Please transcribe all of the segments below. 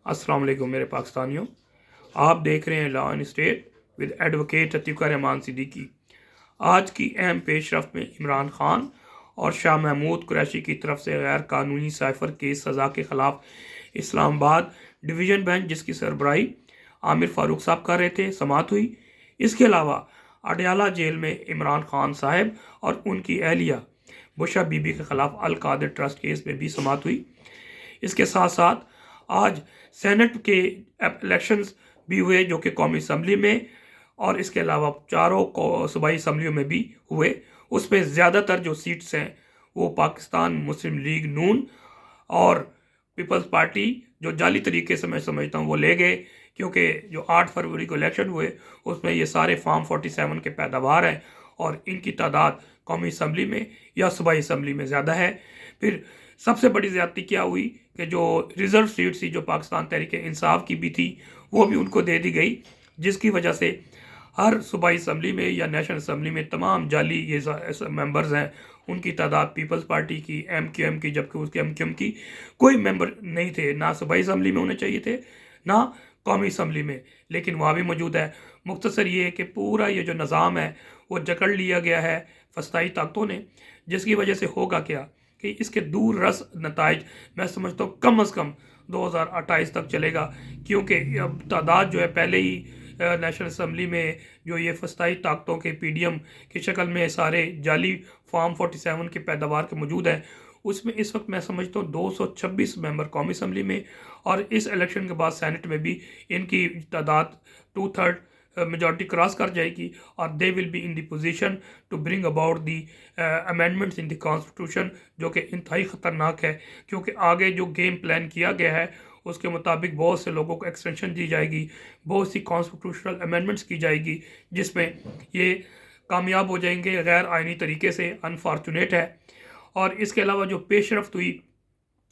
अस्सलाम वालेकुम मेरे पाकिस्तानियों, आप देख रहे हैं law and state with advocate Atif Rahman Siddiqui. आज की अहम पेशरफ्त में इमरान खान और शाह महमूद कुरैशी की तरफ से गैर कानूनी साइफर केस सज़ा के ख़िलाफ़ इस्लामाबाद डिवीज़न बेंच जिसकी सरबराही आमिर फ़ारूक साहब कर रहे थे, समाअत हुई। इसके अलावा अडयाला जेल में इमरान खान साहब और उनकी अहलिया बुशा बीबी के ख़िलाफ़ अल कादिर ट्रस्ट केस में भी समाअत हुई। इसके साथ साथ आज सेनेट के इलेक्शंस भी हुए जो कि कौमी असम्बली में और इसके अलावा चारों सूबाई असम्बलियों में भी हुए। उसमें ज़्यादातर जो सीट्स हैं वो पाकिस्तान मुस्लिम लीग नून और पीपल्स पार्टी जो जाली तरीके से मैं समझता हूँ वो ले गए, क्योंकि जो 8 फरवरी को इलेक्शन हुए उसमें ये सारे फॉर्म 47 के पैदावार हैं और इनकी तादाद कौमी असम्बली में या सूबाई असम्बली में ज़्यादा है। फिर सबसे बड़ी ज़्यादती क्या हुई कि जो रिज़र्व सीट थी जो पाकिस्तान तहरीक इंसाफ की भी थी वो भी उनको दे दी गई, जिसकी वजह से हर सूबाई असम्बली में या नेशनल असम्बली में तमाम जाली ये मेंबर्स हैं उनकी तादाद पीपल्स पार्टी की, MQM की, जबकि उसके MQM की कोई मेंबर नहीं थे, ना सूबाई असम्बली में होने चाहिए थे ना कौमी असम्बली में, लेकिन वहाँ भी मौजूद है। मुख्तसर ये है कि पूरा ये जो निज़ाम है वो जकड़ लिया गया है फस्ताई ताकतों ने, जिसकी वजह से होगा क्या कि इसके दूर रस नताइज मैं समझता हूँ कम अज़ कम 2028 तक चलेगा, क्योंकि अब तादाद जो है पहले ही नेशनल असम्बली में जो ये फस्ताई ताकतों के PDM की शक्ल में सारे जाली फॉर्म 47 के पैदावार के मौजूद हैं, उसमें इस वक्त मैं समझता हूँ 226 मेंबर कौमी असम्बली में और इस इलेक्शन के बाद सेनेट में भी इनकी तादाद 2/3 मेजॉरिटी क्रॉस कर जाएगी और they will be in the position to bring about the amendments in the constitution, जो कि इंतहाई ख़तरनाक है, क्योंकि आगे जो गेम प्लान किया गया है उसके मुताबिक बहुत से लोगों को एक्सटेंशन दी जाएगी, बहुत सी कॉन्स्टिट्यूशनल अमेंडमेंट्स की जाएगी जिसमें ये कामयाब हो जाएंगे गैर आइनी तरीके से। अनफॉर्चुनेट है। और इसके अलावा जो पेशरफ्त हुई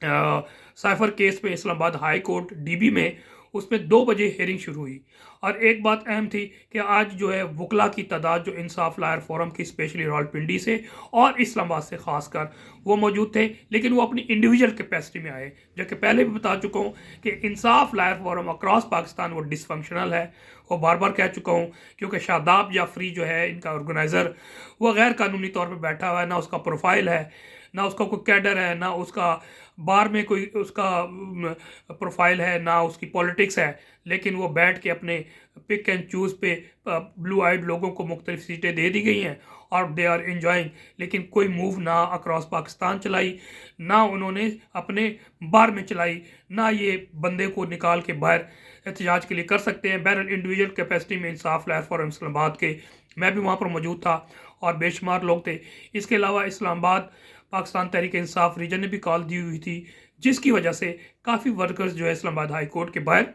साइफर केस में इस्लामाबाद हाई कोर्ट DB में, उसमें 2 बजे हेयरिंग शुरू हुई और एक बात अहम थी कि आज जो है वकला की तादाद जो इंसाफ लायर फोरम की स्पेशली रावलपिंडी से और इस्लामाबाद से ख़ासकर वो मौजूद थे, लेकिन वो अपनी इंडिविजुअल कैपेसिटी में आए, जबकि पहले भी बता चुका हूँ कि इंसाफ लायर फोरम अक्रॉस पाकिस्तान वो डिसफंक्शनल है। वो बार बार कह चुका हूँ, क्योंकि शादाब जाफरी जो है इनका ऑर्गेनाइज़र वो गैर कानूनी तौर पर बैठा हुआ है, ना उसका प्रोफाइल है, ना उसका कोई कैडर है, ना उसका बार में कोई उसका प्रोफाइल है, ना उसकी पॉलिटिक्स है, लेकिन वो बैठ के अपने पिक एंड चूज़ पे ब्लू आइड लोगों को मुख्तलिफ सीटें दे दी गई हैं और दे आर एंजॉइंग, लेकिन कोई मूव ना अक्रॉस पाकिस्तान चलाई, ना उन्होंने अपने बार में चलाई, ना ये बंदे को निकाल के बाहर एहतजाज के लिए कर सकते हैं। बहरहाल इंडिविजुअल कैपेसिटी में इंसाफ लायर फोरम इस्लामाबाद के मैं भी वहाँ पर मौजूद था और बेशुमार लोग थे। इसके अलावा इस्लामाबाद पाकिस्तान तहरीक इंसाफ रीजन ने भी कॉल दी हुई थी, जिसकी वजह से काफ़ी वर्कर्स जो है इस्लामाबाद हाई कोर्ट के बाहर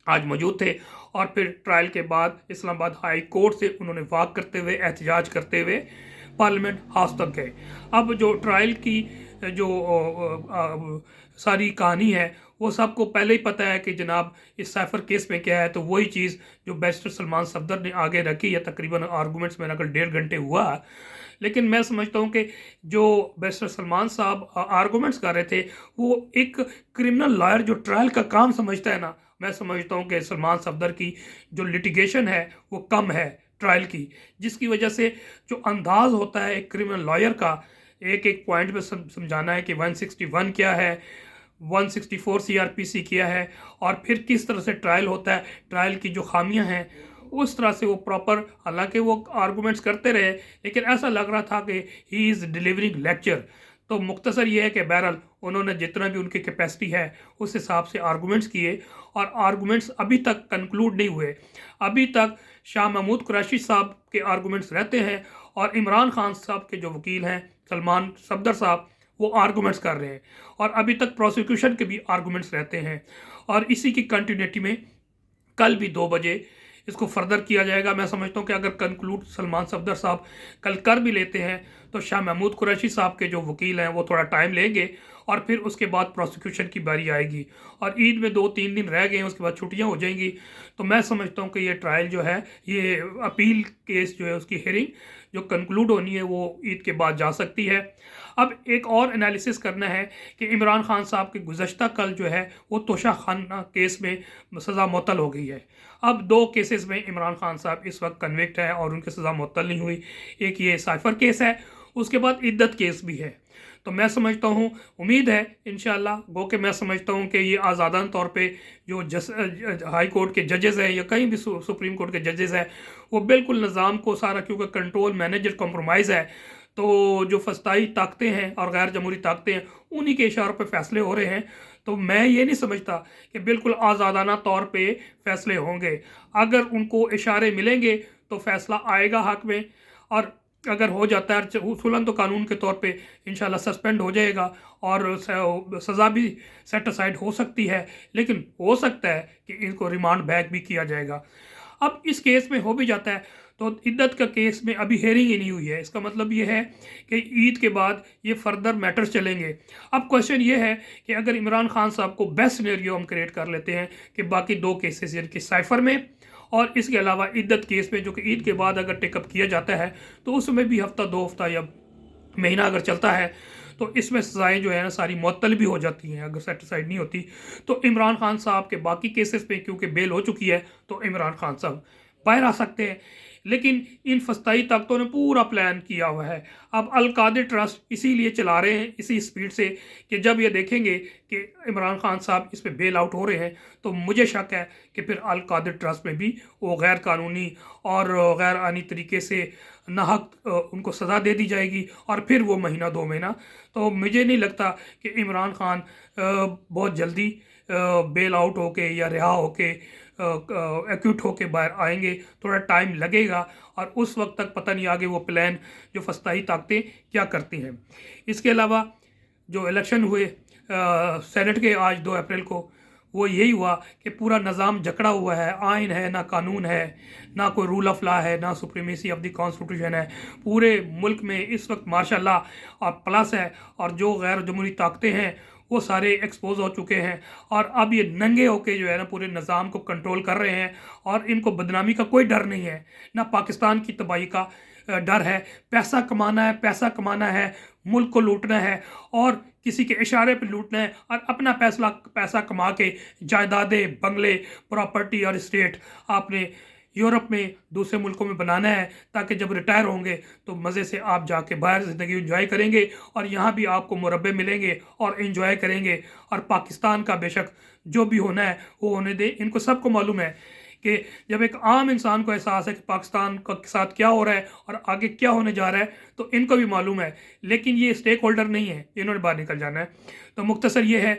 आज मौजूद थे और फिर ट्रायल के बाद इस्लामाबाद हाई कोर्ट से उन्होंने वाक करते हुए एहतजाज करते हुए पार्लियामेंट हाउस तक गए। अब जो ट्रायल की जो सारी कहानी है वो सबको पहले ही पता है कि जनाब इस साइफर केस में क्या है, तो वही चीज़ जो बैरिस्टर सलमान सफदर ने आगे रखी है, तकरीबन आर्गूमेंट्स में कल 1.5 घंटे हुआ, लेकिन मैं समझता हूँ कि जो बैरिस्टर सलमान साहब आर्गूमेंट्स कर रहे थे वो एक क्रिमिनल लॉयर जो ट्रायल का काम समझता है ना, मैं समझता हूँ कि सलमान सफदर की जो लिटिगेशन है वो कम है ट्रायल की, जिसकी वजह से जो अंदाज होता है एक क्रिमिनल लॉयर का एक एक पॉइंट पे समझाना है कि 161 क्या है, 164 CRPC किया है और फिर किस तरह से ट्रायल होता है, ट्रायल की जो खामियां हैं उस तरह से वो प्रॉपर, हालांकि वो आर्गूमेंट्स करते रहे लेकिन ऐसा लग रहा था कि ही इज़ डिलीवरिंग लेक्चर। तो मुख्तसर ये है कि बहरहाल उन्होंने जितना भी उनकी कैपेसिटी है उस हिसाब से आर्गूमेंट्स किए और आर्गूमेंट्स अभी तक कंक्लूड नहीं हुए। अभी तक शाह महमूद कुरैशी साहब के आर्गूमेंट्स रहते हैं और इमरान खान साहब के जो वकील हैं सलमान सफदर साहब वो आर्गूमेंट्स कर रहे हैं और अभी तक प्रोसिक्यूशन के भी आर्गूमेंट्स रहते हैं और इसी की कंटिन्यूटी में कल भी 2 बजे इसको फर्दर किया जाएगा। मैं समझता हूँ कि अगर कंक्लूड सलमान सफदर साहब कल कर भी लेते हैं तो शाह महमूद कुरैशी साहब के जो वकील हैं वो थोड़ा टाइम लेंगे और फिर उसके बाद प्रोसिक्यूशन की बारी आएगी। और ईद में 2-3 दिन रह गए हैं, उसके बाद छुट्टियां हो जाएंगी। तो मैं समझता हूं कि ये ट्रायल जो है, ये अपील केस जो है, उसकी हियरिंग जो कंक्लूड होनी है वो ईद के बाद जा सकती है। अब एक और एनालिसिस करना है कि इमरान खान साहब के गुज़श्ता कल जो है वो तोशा खाना केस में सज़ा मुअत्तल हो गई है। अब 2 केसेस में इमरान खान साहब इस वक्त कन्विक्ट है और उनकी सज़ा मुअत्तल नहीं हुई। एक ये साइफर केस है, उसके बाद इद्दत केस भी है। तो मैं समझता हूँ, उम्मीद है इंशाअल्लाह, गो कि मैं समझता हूँ कि ये आज़ादाना तौर पे जो हाई कोर्ट के जजेस हैं या कहीं भी सुप्रीम कोर्ट के जजेस हैं, वो बिल्कुल निज़ाम को सारा, क्योंकि कंट्रोल मैनेजर कॉम्प्रोमाइज़ है, तो जो फस्ताई ताकतें हैं और गैर जमहूरी ताकतें हैं उन्हीं के इशारों पे फैसले हो रहे हैं। तो मैं ये नहीं समझता कि बिल्कुल आज़ादाना तौर पे फैसले होंगे। अगर उनको इशारे मिलेंगे तो फैसला आएगा हक में, और अगर हो जाता है उसूलन तो कानून के तौर पे इंशाल्लाह सस्पेंड हो जाएगा और सज़ा भी सेट असाइड हो सकती है, लेकिन हो सकता है कि इनको रिमांड बैक भी किया जाएगा। अब इस केस में हो भी जाता है तो इद्दत का केस में अभी हेयरिंग ही नहीं हुई है। इसका मतलब ये है कि ईद के बाद ये फर्दर मैटर्स चलेंगे। अब क्वेश्चन ये है कि अगर इमरान खान साहब को बेस्ट सिनेरियो हम क्रिएट कर लेते हैं कि बाकी 2 केसेस यानी कि साइफर में और इसके अलावा इद्दत केस में, जो कि ईद के बाद अगर टेकअप किया जाता है तो उसमें भी हफ्ता 2 हफ्ता या महीना अगर चलता है तो इसमें सज़ाएँ जो है ना सारी मुअत्तल भी हो जाती हैं अगर सेटिस्फाइड नहीं होती। तो इमरान खान साहब के बाकी केसेस में क्योंकि बेल हो चुकी है तो इमरान खान साहब बाहर आ सकते हैं। लेकिन इन फस्ताई ताकतों ने पूरा प्लान किया हुआ है। अब अल-कादिर ट्रस्ट इसीलिए चला रहे हैं इसी स्पीड से कि जब ये देखेंगे कि इमरान खान साहब इस पे बेल आउट हो रहे हैं तो मुझे शक है कि फिर अल-कादिर ट्रस्ट में भी वो गैर कानूनी और गैर आनी तरीके से नाहक उनको सज़ा दे दी जाएगी और फिर वो महीना 2 महीना। तो मुझे नहीं लगता कि इमरान खान बहुत जल्दी बेल आउट होके या रिहा होके एक्यूट होके बाहर आएंगे। थोड़ा टाइम लगेगा और उस वक्त तक पता नहीं आगे वो प्लान जो फस्ताई ताकतें क्या करती हैं। इसके अलावा जो इलेक्शन हुए सेनेट के आज 2 अप्रैल को, वो यही हुआ कि पूरा निज़ाम जकड़ा हुआ है, आइन है ना कानून है, ना कोई रूल ऑफ लॉ है, ना सुप्रीमेसी ऑफ द कॉन्स्टिट्यूशन है। पूरे मुल्क में इस वक्त माशाल्लाह और प्लस है, और जो गैर जमहूरी ताकतें हैं वो सारे एक्सपोज हो चुके हैं और अब ये नंगे होके जो है ना पूरे निज़ाम को कंट्रोल कर रहे हैं और इनको बदनामी का कोई डर नहीं है, ना पाकिस्तान की तबाही का डर है। पैसा कमाना है, पैसा कमाना है, मुल्क को लूटना है और किसी के इशारे पे लूटना है और अपना पैसा कमा के जायदादें, बंगले, प्रॉपर्टी और स्टेट आपने यूरोप में दूसरे मुल्कों में बनाना है ताकि जब रिटायर होंगे तो मज़े से आप जाके बाहर ज़िंदगी एंजॉय करेंगे और यहाँ भी आपको मुरब्बे मिलेंगे और एंजॉय करेंगे। और पाकिस्तान का बेशक जो भी होना है वो होने दे। इनको सबको मालूम है कि जब एक आम इंसान को एहसास है कि पाकिस्तान के साथ क्या हो रहा है और आगे क्या होने जा रहा है तो इनको भी मालूम है, लेकिन ये स्टेक होल्डर नहीं है, इन्होंने बाहर निकल जाना है। तो मुख्तसर ये है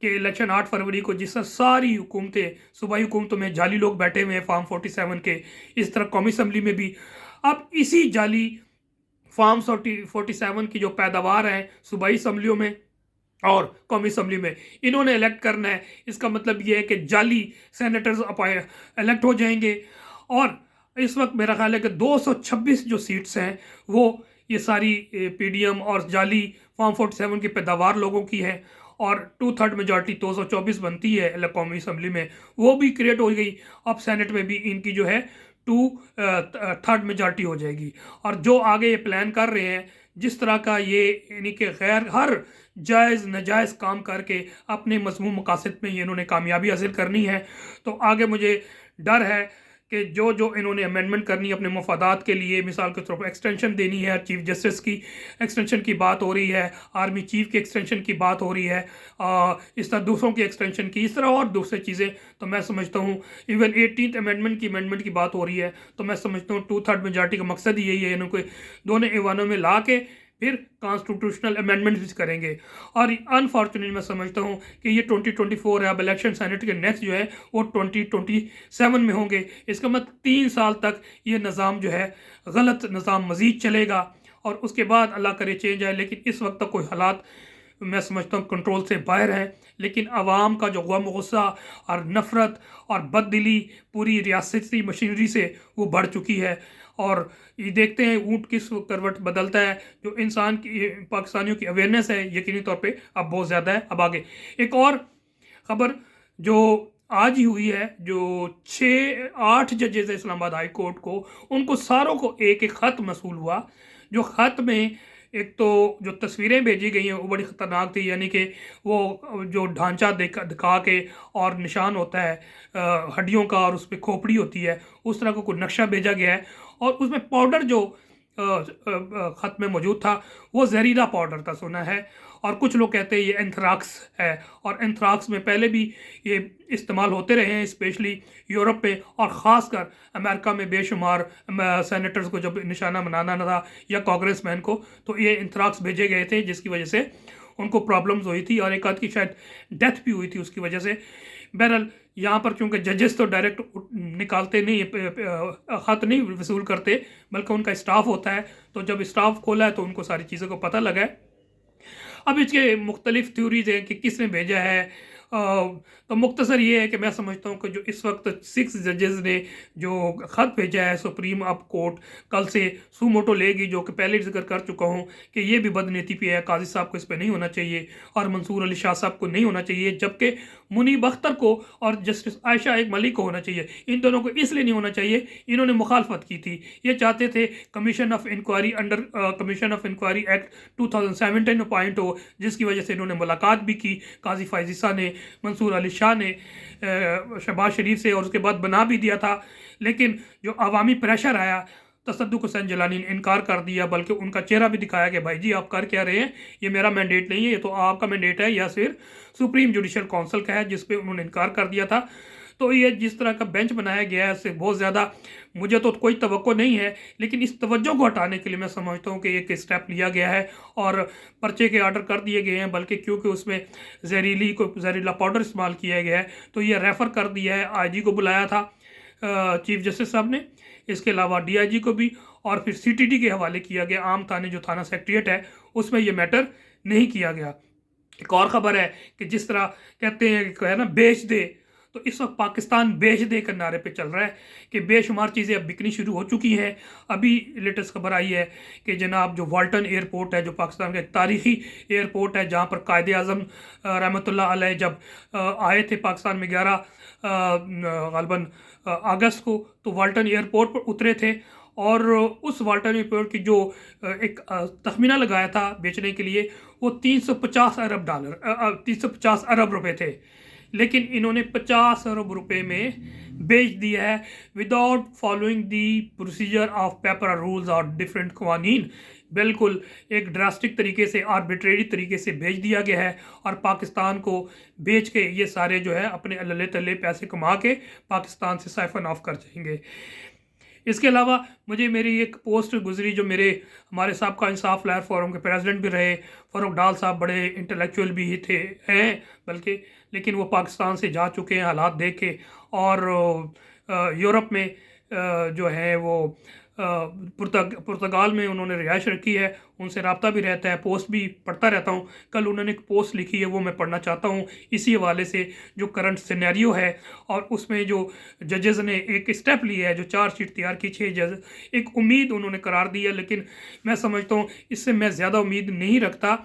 कि इलेक्शन 8 फरवरी को जिस तरह सारी हुकूमतें, सूबाई हुकूमतों में जाली लोग बैठे हुए हैं फार्म 47 के, इस तरह कौमी असम्बली में भी अब इसी जाली फार्म 47 की जो पैदावार है सूबाई असम्बलियों में और कौमी असम्बली में इन्होंने इलेक्ट करना है। इसका मतलब ये है कि जाली सेनेटर्स इलेक्ट हो जाएंगे और इस वक्त मेरा ख्याल है कि 226 जो सीट्स हैं वो ये सारी पीडीएम और जाली फार्म 47 की पैदावार लोगों की है और 2/3 मेजॉरिटी 224 बनती है कौमी असम्बली में, वो भी क्रिएट हो गई। अब सेनेट में भी इनकी जो है 2/3 मेजॉरिटी हो जाएगी। और जो आगे ये प्लान कर रहे हैं जिस तरह का ये यानी कि गैर हर जायज़ नजायज़ काम करके अपने मज़मूम मकासद में ये इन्होंने कामयाबी हासिल करनी है, तो आगे मुझे डर है कि जो जो इन्होंने अमेंडमेंट करनी है अपने मफादात के लिए, मिसाल के तौर पर एक्सटेंशन देनी है, चीफ जस्टिस की एक्सटेंशन की बात हो रही है, आर्मी चीफ की एक्सटेंशन की बात हो रही है, इस तरह दूसरों की एक्सटेंशन की, इस तरह और दूसरी चीज़ें, तो मैं समझता हूँ इवन 18th अमेंडमेंट की बात हो रही है, तो मैं समझता हूँ 2/3 मेजॉरिटी का मकसद ही यही है, इनको दोनों ऐवानों में ला के फिर कॉन्स्टिट्यूशनल अमेंडमेंट्स करेंगे। और अनफॉर्चुनेटली मैं समझता हूँ कि ये 2024 है, अब इलेक्शन सेनेट के नेक्स्ट जो है वो 2027 में होंगे। इसका मतलब 3 साल तक ये निज़ाम जो है गलत निज़ाम मज़ीद चलेगा और उसके बाद अल्लाह करे चेंज आए, लेकिन इस वक्त तक कोई हालात मैं समझता हूँ कंट्रोल से बाहर हैं। लेकिन आवाम का जो गम गुस्सा और नफ़रत और बददिली पूरी रियासती मशीनरी से वो बढ़ चुकी है اور یہ دیکھتے ہیں اونٹ کس کروٹ بدلتا ہے. جو انسان کی پاکستانیوں کی اویئرنیس ہے یقینی طور پہ اب بہت زیادہ ہے. اب آگے ایک اور خبر جو آج ہی ہوئی ہے، جو 8 ججز اسلام آباد ہائی کورٹ کو، ان کو ساروں کو ایک ایک خط موصول ہوا. جو خط میں ایک تو جو تصویریں بھیجی گئی ہیں وہ بڑی خطرناک تھی، یعنی کہ وہ جو ڈھانچہ دکھا کے اور نشان ہوتا ہے ہڈیوں کا اور اس پہ کھوپڑی ہوتی ہے، اس طرح کا کوئی نقشہ بھیجا گیا ہے. اور اس میں پاؤڈر جو خط میں موجود تھا وہ زہریلا پاؤڈر تھا سنا ہے. اور کچھ لوگ کہتے ہیں یہ اینتھراکس ہے، اور اینتھراکس میں پہلے بھی یہ استعمال ہوتے رہے ہیں، اسپیشلی یورپ میں، اور خاص کر امریکہ میں بے شمار سینیٹرز کو جب نشانہ بنانا نہ تھا یا کانگریس مین کو، تو یہ اینتھراکس بھیجے گئے تھے جس کی وجہ سے ان کو پرابلمز ہوئی تھی، اور ایک آدھ کی شاید ڈیتھ بھی ہوئی تھی اس کی وجہ سے. بہرحال یہاں پر چونکہ ججز تو ڈائریکٹ نکالتے نہیں، خط نہیں وصول کرتے، بلکہ ان کا اسٹاف ہوتا ہے. تو جب اسٹاف کھولا ہے تو ان کو ساری چیزوں کو پتہ لگا ہے. اب اس کے مختلف تھیوریز ہیں کہ کس نے بھیجا ہے. تو مختصر یہ ہے کہ میں سمجھتا ہوں کہ جو اس وقت 6 ججز نے جو خط بھیجا ہے سپریم اپ کورٹ کل سے سو موٹو لے گی، جو کہ پہلے ذکر کر چکا ہوں کہ یہ بھی بدنیتی پہ ہے. قاضی صاحب کو اس پہ نہیں ہونا چاہیے، اور منصور علی شاہ صاحب کو نہیں ہونا چاہیے، جبکہ منیب اختر کو اور جسٹس عائشہ ایک ملک کو ہونا چاہیے. ان دونوں کو اس لیے نہیں ہونا چاہیے، انہوں نے مخالفت کی تھی. یہ چاہتے تھے commission of inquiry under commission of inquiry act 2017 appoint ہو، جس کی وجہ سے انہوں نے ملاقات بھی کی قاضی فائز عیسیٰ نے، منصور علی شاہ نے، شہباز شریف سے، اور اس کے بعد بنا بھی دیا تھا. لیکن جو عوامی پریشر آیا، تصدق حسین جیلانی نے انکار کر دیا، بلکہ ان کا چہرہ بھی دکھایا کہ بھائی جی آپ کر کیا رہے ہیں، یہ میرا مینڈیٹ نہیں ہے، یہ تو آپ کا مینڈیٹ ہے یا صرف سپریم جوڈیشل کونسل کا ہے، جس پہ انہوں نے انکار کر دیا تھا. تو یہ جس طرح کا بینچ بنایا گیا ہے اس سے بہت زیادہ مجھے تو کوئی توقع نہیں ہے، لیکن اس توجہ کو ہٹانے کے لیے میں سمجھتا ہوں کہ ایک اسٹیپ لیا گیا ہے اور پرچے کے آرڈر کر دیے گئے ہیں. بلکہ کیونکہ اس میں زہریلا پاؤڈر استعمال کیا گیا ہے تو یہ ریفر کر دیا ہے. آئی جی کو بلایا تھا چیف جسٹس صاحب نے، اس کے علاوہ ڈی آئی جی کو بھی، اور پھر سی ٹی ڈی کے حوالے کیا گیا. عام تھانے جو تھانہ سیکریٹریٹ ہے اس میں یہ میٹر نہیں کیا گیا. ایک اور خبر ہے کہ جس طرح کہتے ہیں کہ ہے نا بیچ دے، تو اس وقت پاکستان بیچ دے کر نعرے پہ چل رہا ہے کہ بے شمار چیزیں اب بکنی شروع ہو چکی ہیں. ابھی لیٹسٹ خبر آئی ہے کہ جناب جو والٹن ایئرپورٹ ہے، جو پاکستان کا ایک تاریخی ایئرپورٹ ہے، جہاں پر قائد اعظم رحمۃ اللہ علیہ جب آئے تھے پاکستان میں 11 غالباً اگست کو، تو والٹن ایئرپورٹ پر اترے تھے، اور اس والٹن ایئرپورٹ کی جو ایک تخمینہ لگایا تھا بیچنے کے لیے وہ $350 ارب روپے تھے. لیکن انہوں نے 50 ارب روپے میں بیچ دیا ہے without following the procedure of paper rules اور ڈفرینٹ قوانین. بالکل ایک ڈراسٹک طریقے سے، آربیٹریری طریقے سے بیچ دیا گیا ہے، اور پاکستان کو بیچ کے یہ سارے جو ہے اپنے اللہ تلے پیسے کما کے پاکستان سے سائفن آف کر جائیں گے. اس کے علاوہ مجھے میری ایک پوسٹ گزری جو ہمارے سابقہ انصاف لائر فورم کے پریزیڈنٹ بھی رہے فاروق ڈال صاحب، بڑے انٹلیکچوئل بھی ہیں بلکہ، لیکن وہ پاکستان سے جا چکے ہیں حالات دیکھ کے، اور یورپ میں جو ہے وہ پرتگال میں انہوں نے رہائش رکھی ہے. ان سے رابطہ بھی رہتا ہے، پوسٹ بھی پڑھتا رہتا ہوں. کل انہوں نے ایک پوسٹ لکھی ہے وہ میں پڑھنا چاہتا ہوں اسی حوالے سے، جو کرنٹ سینیریو ہے، اور اس میں جو ججز نے ایک اسٹیپ لیا ہے، جو 4 شیٹ تیار کی 6 جج، ایک امید انہوں نے قرار دی ہے. لیکن میں سمجھتا ہوں اس سے میں زیادہ امید نہیں رکھتا،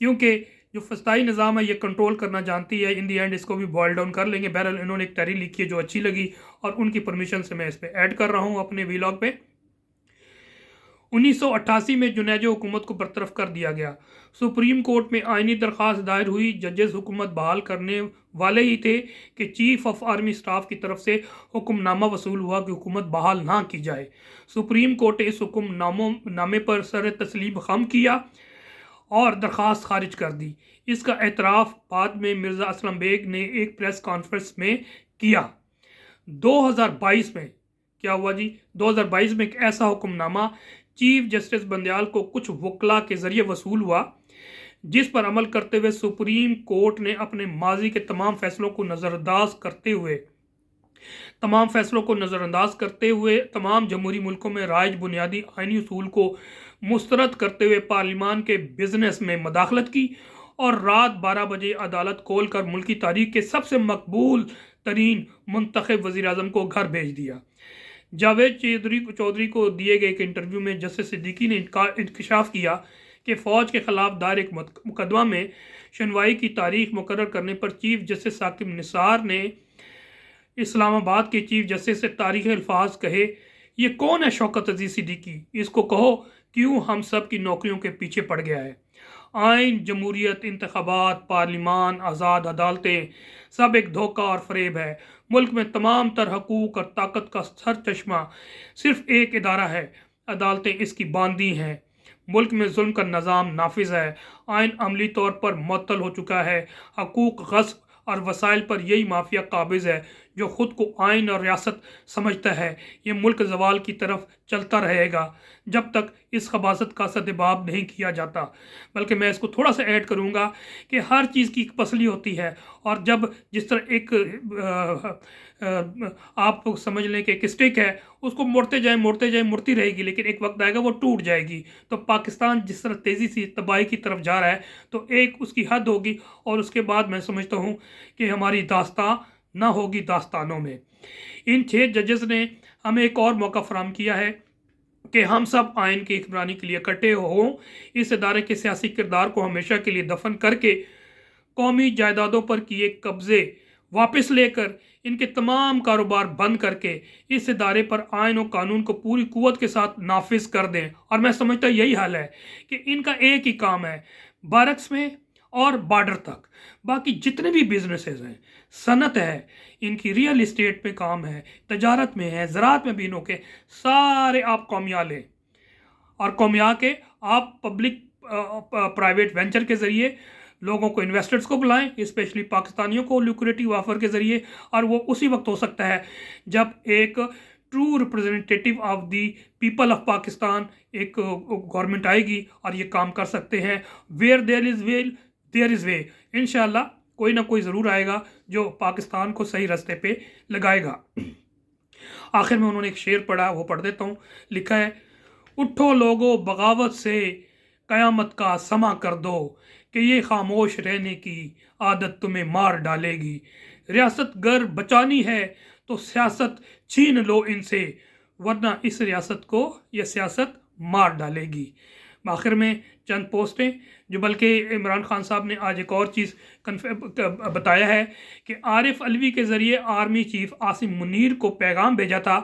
کیونکہ جو فسطائی نظام ہے یہ کنٹرول کرنا جانتی ہے، ان دی اینڈ اس کو بھی بوائل ڈاؤن کر لیں گے. بہرحال انہوں نے ایک تحریر لکھی ہے جو اچھی لگی، اور ان کی پرمیشن سے میں اس پہ ایڈ کر رہا ہوں اپنے ویلاگ پہ. 1988 میں جنیجو حکومت کو برطرف کر دیا گیا. سپریم کورٹ میں آئینی درخواست دائر ہوئی. ججز حکومت بحال کرنے والے ہی تھے کہ چیف آف آرمی سٹاف کی طرف سے حکم نامہ وصول ہوا کہ حکومت بحال نہ کی جائے. سپریم کورٹ نے اس حکم نامے پر سر تسلیم خم کیا اور درخواست خارج کر دی. اس کا اعتراف بعد میں مرزا اسلم بیگ نے ایک پریس کانفرنس میں کیا. 2022 میں کیا ہوا جی؟ 2022 میں ایک ایسا حکم نامہ چیف جسٹس بندیال کو کچھ وکلاء کے ذریعے وصول ہوا، جس پر عمل کرتے ہوئے سپریم کورٹ نے اپنے ماضی کے تمام فیصلوں کو نظر انداز کرتے ہوئے تمام جمہوری ملکوں میں رائج بنیادی آئینی اصول کو مسترد کرتے ہوئے پارلیمان کے بزنس میں مداخلت کی، اور رات 12 بجے عدالت کھول کر ملکی تاریخ کے سب سے مقبول ترین منتخب وزیر اعظم کو گھر بھیج دیا. जावेद चौधरी को दिए गए एक इंटरव्यू में जस्टिस सिद्दीकी ने इंकशाफ किया कि फ़ौज के ख़िलाफ़ दायर एक मुकदमा में सुनवाई की तारीख मुकर्रर करने पर चीफ जस्टिस साकिब निसार ने इस्लामाबाद के चीफ जस्टिस से तारीख अल्फाज कहे, ये कौन है शौकत अजीज़ सिद्दीकी, इसको कहो क्यों हम सब की नौकरियों के पीछे पड़ गया है। आइन, जमहूरियत, इंतखाबात, पार्लिमान, आज़ाद अदालतें सब एक धोखा और फरेब है। मुल्क में तमाम तर हकूक़ और ताकत का सर चश्मा सिर्फ एक इदारा है, अदालतें इसकी बांदी हैं। मुल्क में जुल्म का निज़ाम नाफिज है, आइन अमली तौर पर मुअत्तल हो चुका है, हकूक़ गस्ब और वसाइल पर यही माफिया काबिज है जो ख़ुद को आइन और रियासत समझता है। ये मुल्क ज़वाल की तरफ चलता रहेगा जब तक इस खबासत का सद्भाव नहीं किया जाता। बल्कि मैं इसको थोड़ा सा ऐड करूँगा कि हर चीज़ की एक पसली होती है, और जब जिस तरह एक आप समझ लें कि एक स्टिक है, उसको मोड़ते जाए मुड़ती रहेगी, लेकिन एक वक्त आएगा वो टूट जाएगी। तो पाकिस्तान जिस तरह तेज़ी से तबाही की तरफ जा रहा है, तो एक उसकी हद होगी और उसके बाद मैं समझता हूँ कि हमारी दास्तां ना होगी दास्तानों में। इन 6 जजेस ने हमें एक और मौका फराहम किया है कि हम सब आइन की हुक्मरानी के लिए इकट्ठे हों, इस इदारे के सियासी किरदार को हमेशा के लिए दफन करके कौमी जायदादों पर किए कब्ज़े वापस लेकर इनके तमाम कारोबार बंद करके इस इदारे पर आइन और कानून को पूरी कुव्वत के साथ नाफिज कर दें। और मैं समझता यही हाल है कि इनका एक ही काम है, बैरक्स में और बॉर्डर तक, बाकी जितने भी बिजनेसेस हैं, सनत है, इनकी रियल इस्टेट पे काम है, तजारत में है, ज़राअत में भी इनों के सारे आप कौमिया लें, और कौमिया के आप पब्लिक प्राइवेट वेंचर के ज़रिए लोगों को, इन्वेस्टर्स को बुलाएं, स्पेशली पाकिस्तानियों को लुक्रेटिव ऑफर के ज़रिए। और वो उसी वक्त हो सकता है जब एक true representative of the people of Pakistan एक गवर्नमेंट आएगी और ये काम कर सकते हैं। Where there is will there is way. इंशाअल्लाह कोई ना कोई ज़रूर आएगा जो पाकिस्तान को सही रास्ते पे लगाएगा। आखिर में उन्होंने एक शेर पढ़ा, वो पढ़ देता हूँ। लिखा है, उठो लोगो बगावत से क़यामत का समा कर दो, कि ये खामोश रहने की आदत तुम्हें मार डालेगी। रियासत गर बचानी है तो सियासत छीन लो इनसे, वरना इस रियासत को यह सियासत मार डालेगी। आखिर में चंद पोस्टें जो, बल्कि इमरान खान साहब ने आज एक और चीज़ बताया है कि आरिफ अलवी के ज़रिए आर्मी चीफ आसिम मुनीर को पैगाम भेजा था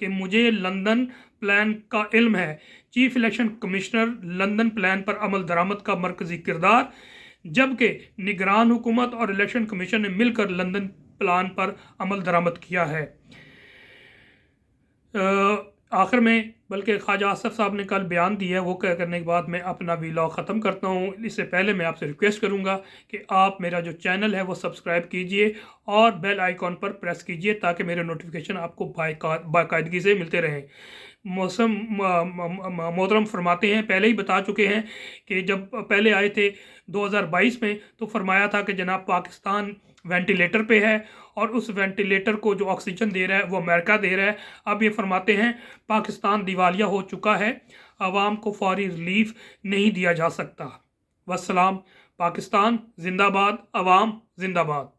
कि मुझे लंदन प्लान का इल्म है। Chief election commissioner London plan पर अमल दरामद का मरकज़ी किरदार, जबकि निगरान हुकूमत और इलेक्शन कमीशन ने मिलकर लंदन प्लान पर अमल दरामद किया है। आखिर में बल्कि ख्वाजा आसफ साहब ने कल बयान दिया है, वो करने के बाद मैं अपना वीलॉग ख़त्म करता हूँ। इससे पहले मैं आपसे रिक्वेस्ट करूँगा कि आप मेरा जो चैनल है वो सब्सक्राइब कीजिए और बेल आइकॉन पर प्रेस कीजिए ताकि मेरे नोटिफिकेशन आपको बाकायदगी से मिलते रहें। मौसम मोहतरम फरमाते हैं, पहले ही बता चुके हैं कि जब पहले आए थे 2022 में, तो फरमाया था कि जनाब पाकिस्तान वेंटिलेटर पे है और उस वेंटिलेटर को जो ऑक्सीजन दे रहा है वो अमेरिका दे रहा है। अब ये फरमाते हैं पाकिस्तान दिवालिया हो चुका है, आवाम को फौरी रिलीफ नहीं दिया जा सकता। वस्सलाम। पाकिस्तान जिंदाबाद, अवाम जिंदाबाद।